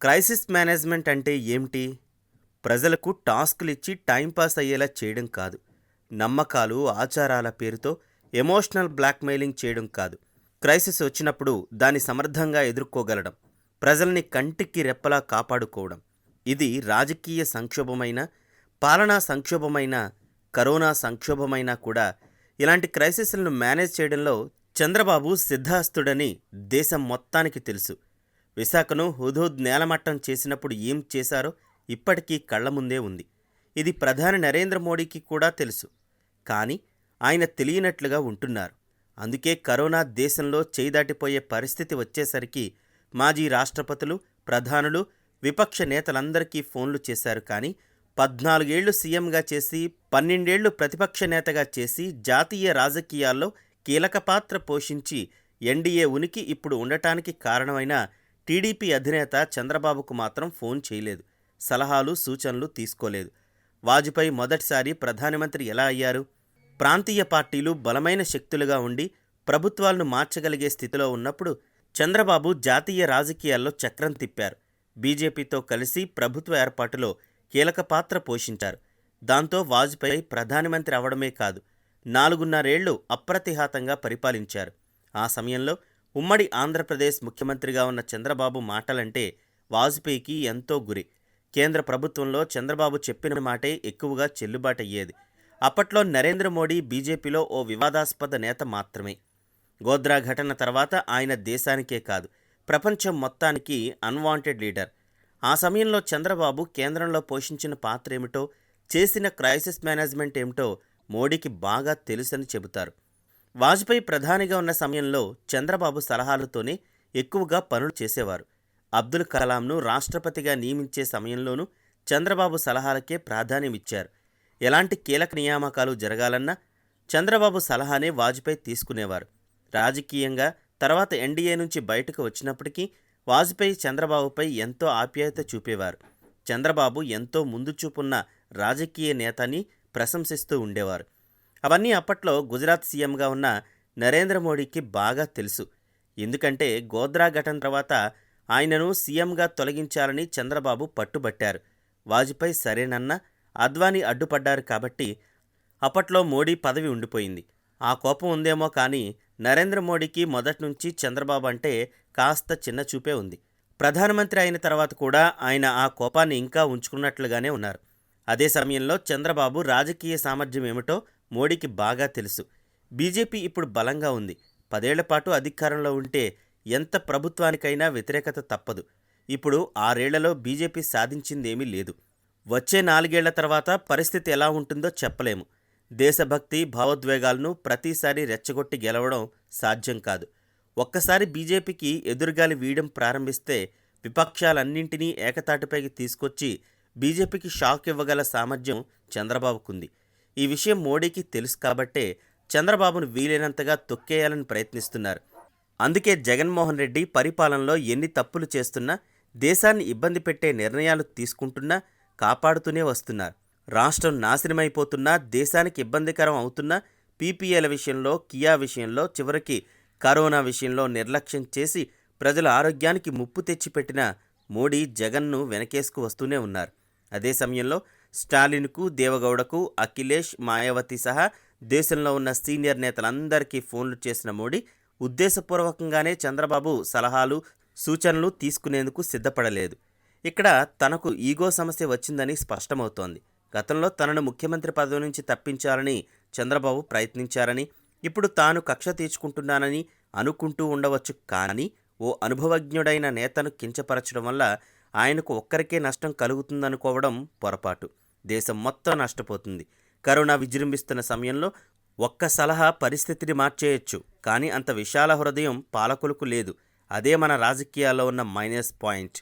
Crisis management అంటే ఏమిటి? ప్రజలకు టాస్క్‌లు ఇచ్చి టైంపాస్ అయ్యేలా చేయడం కాదు. నమ్మకాలు, ఆచారాల పేరుతో ఎమోషనల్ బ్లాక్‌మెయిలింగ్ చేయడం కాదు. క్రైసిస్ వచ్చినప్పుడు దాన్ని సమర్థంగా ఎదుర్కోగలడం. ప్రజల్ని కంటికి రెప్పలా కాపాడుకోవడం. ఇది రాజకీయ సంక్షోభమైనా, పాలనా సంక్షోభమైనా, కరోనా సంక్షోభమైనా కూడా ఇలాంటి క్రైసిస్‌లను మేనేజ్ చేయడంలో చంద్రబాబు సిద్ధహస్తుడని దేశం మొత్తానికి తెలుసు. విశాఖను హుద్హుద్ నేలమట్టం చేసినప్పుడు ఏం చేశారో ఇప్పటికీ కళ్ల ముందే ఉంది. ఇది ప్రధాని నరేంద్ర మోడీకి కూడా తెలుసు. కానీ ఆయన తెలియనట్లుగా ఉంటున్నారు. అందుకే కరోనా దేశంలో చేయిదాటిపోయే పరిస్థితి వచ్చేసరికి మాజీ రాష్ట్రపతులు, ప్రధానులు, విపక్ష నేతలందరికీ ఫోన్లు చేశారు. కానీ 14 ఏళ్లు సీఎంగా చేసి 12 ఏళ్లు ప్రతిపక్ష నేతగా చేసి జాతీయ రాజకీయాల్లో కీలక పాత్ర పోషించి ఎన్డీఏ ఉనికి ఇప్పుడు ఉండటానికి కారణమైన టీడీపీ అధినేత చంద్రబాబుకు మాత్రం ఫోన్ చేయలేదు. సలహాలు, సూచనలు తీసుకోలేదు. వాజ్పేయి మొదటిసారి ప్రధానమంత్రి ఎలా అయ్యారు? ప్రాంతీయ పార్టీలు బలమైన శక్తులుగా ఉండి ప్రభుత్వాలను మార్చగలిగే స్థితిలో ఉన్నప్పుడు చంద్రబాబు జాతీయ రాజకీయాల్లో చక్రం తిప్పారు. బీజేపీతో కలిసి ప్రభుత్వ ఏర్పాటులో కీలక పాత్ర పోషించారు. దాంతో వాజ్పేయి ప్రధానమంత్రి అవడమే కాదు, 4.5 ఏళ్లు అప్రతిహాతంగా పరిపాలించారు. ఆ సమయంలో ఉమ్మడి ఆంధ్రప్రదేశ్ ముఖ్యమంత్రిగా ఉన్న చంద్రబాబు మాటలంటే వాజ్పేయికి ఎంతో గురి. కేంద్ర ప్రభుత్వంలో చంద్రబాబు చెప్పిన మాటే ఎక్కువగా చెల్లుబాటయ్యేది. అప్పట్లో నరేంద్ర మోడీ బీజేపీలో ఓ వివాదాస్పద నేత మాత్రమే. గోద్రా ఘటన తర్వాత ఆయన దేశానికే కాదు, ప్రపంచం మొత్తానికి అన్వాంటెడ్ లీడర్. ఆ సమయంలో చంద్రబాబు కేంద్రంలో పోషించిన పాత్ర ఏమిటో, చేసిన క్రైసిస్ మేనేజ్మెంట్ ఏమిటో మోడీకి బాగా తెలుసని చెబుతారు. వాజ్పేయి ప్రధానిగా ఉన్న సమయంలో చంద్రబాబు సలహాలతోనే ఎక్కువగా పనులు చేసేవారు. అబ్దుల్ కలాంను రాష్ట్రపతిగా నియమించే సమయంలోనూ చంద్రబాబు సలహాలకే ప్రాధాన్యమిచ్చారు. ఎలాంటి కీలక నియామకాలు జరగాలన్నా చంద్రబాబు సలహానే వాజ్పేయి తీసుకునేవారు. రాజకీయంగా తర్వాత ఎన్డీఏ నుంచి బయటకు వచ్చినప్పటికీ వాజ్పేయి చంద్రబాబుపై ఎంతో ఆప్యాయత చూపేవారు. చంద్రబాబు ఎంతో ముందు చూపున్న రాజకీయ నేతని ప్రశంసిస్తూ ఉండేవారు. అవన్నీ అప్పట్లో గుజరాత్ సీఎంగా ఉన్న నరేంద్ర మోడీకి బాగా తెలుసు. ఎందుకంటే గోద్రా ఘటన తర్వాత ఆయనను సీఎంగా తొలగించాలని చంద్రబాబు పట్టుబట్టారు. వాజ్పేయి సరేనన్నా అద్వానీ అడ్డుపడ్డారు కాబట్టి అప్పట్లో మోడీ పదవి ఉండిపోయింది. ఆ కోపం ఉందేమో కానీ నరేంద్ర మోడీకి మొదట్నుంచి చంద్రబాబు అంటే కాస్త చిన్నచూపే ఉంది. ప్రధానమంత్రి అయిన తర్వాత కూడా ఆయన ఆ కోపాన్ని ఇంకా ఉంచుకున్నట్లుగానే ఉన్నారు. అదే సమయంలో చంద్రబాబు రాజకీయ సామర్థ్యం ఏమిటో మోడీకి బాగా తెలుసు. బీజేపీ ఇప్పుడు బలంగా ఉంది. 10 ఏళ్ల పాటు అధికారంలో ఉంటే ఎంత ప్రభుత్వానికైనా వ్యతిరేకత తప్పదు. ఇప్పుడు 6 ఏళ్లలో బీజేపీ సాధించిందేమీ లేదు. వచ్చే 4 ఏళ్ల తర్వాత పరిస్థితి ఎలా ఉంటుందో చెప్పలేము. దేశభక్తి, భావోద్వేగాలను ప్రతిసారి రెచ్చగొట్టి గెలవడం సాధ్యం కాదు. ఒక్కసారి బీజేపీకి ఎదురుగాలి వీయడం ప్రారంభిస్తే విపక్షాలన్నింటినీ ఏకతాటిపైకి తీసుకొచ్చి బీజేపీకి షాక్ ఇవ్వగల సామర్థ్యం చంద్రబాబుకుంది. ఈ విషయం మోడీకి తెలుసు కాబట్టే చంద్రబాబును వీలైనంతగా తొక్కేయాలని ప్రయత్నిస్తున్నారు. అందుకే జగన్మోహన్ రెడ్డి పరిపాలనలో ఎన్ని తప్పులు చేస్తున్నా, దేశాన్ని ఇబ్బంది పెట్టే నిర్ణయాలు తీసుకుంటున్నా కాపాడుతూనే వస్తున్నారు. రాష్ట్రం నాశనమైపోతున్నా, దేశానికి ఇబ్బందికరం అవుతున్నా, పీపీఏల విషయంలో, కియా విషయంలో, చివరికి కరోనా విషయంలో నిర్లక్ష్యం చేసి ప్రజల ఆరోగ్యానికి ముప్పు తెచ్చిపెట్టిన మోడీ జగన్ను వెనకేసుకు వస్తూనే ఉన్నారు. అదే సమయంలో స్టాలిన్కు, దేవగౌడకు, అఖిలేష్, మాయావతి సహా దేశంలో ఉన్న సీనియర్ నేతలందరికీ ఫోన్లు చేసిన మోడీ ఉద్దేశపూర్వకంగానే చంద్రబాబు సలహాలు, సూచనలు తీసుకునేందుకు సిద్ధపడలేదు. ఇక్కడ తనకు ఈగో సమస్య వచ్చిందని స్పష్టమవుతోంది. గతంలో తనను ముఖ్యమంత్రి పదవి నుంచి తప్పించాలని చంద్రబాబు ప్రయత్నించారని, ఇప్పుడు తాను కక్ష తీర్చుకుంటున్నానని అనుకుంటూ ఉండవచ్చు. కానీ ఓ అనుభవజ్ఞుడైన నేతను కించపరచడం వల్ల ఆయనకు ఒక్కరికే నష్టం కలుగుతుందనుకోవడం పొరపాటు. దేశం మొత్తం నష్టపోతుంది. కరోనా విజృంభిస్తున్న సమయంలో ఒక్క సలహా పరిస్థితిని మార్చేయొచ్చు. కానీ అంత విశాల హృదయం పాలకులకు లేదు. అదే మన రాజకీయాల్లో ఉన్న మైనస్ పాయింట్.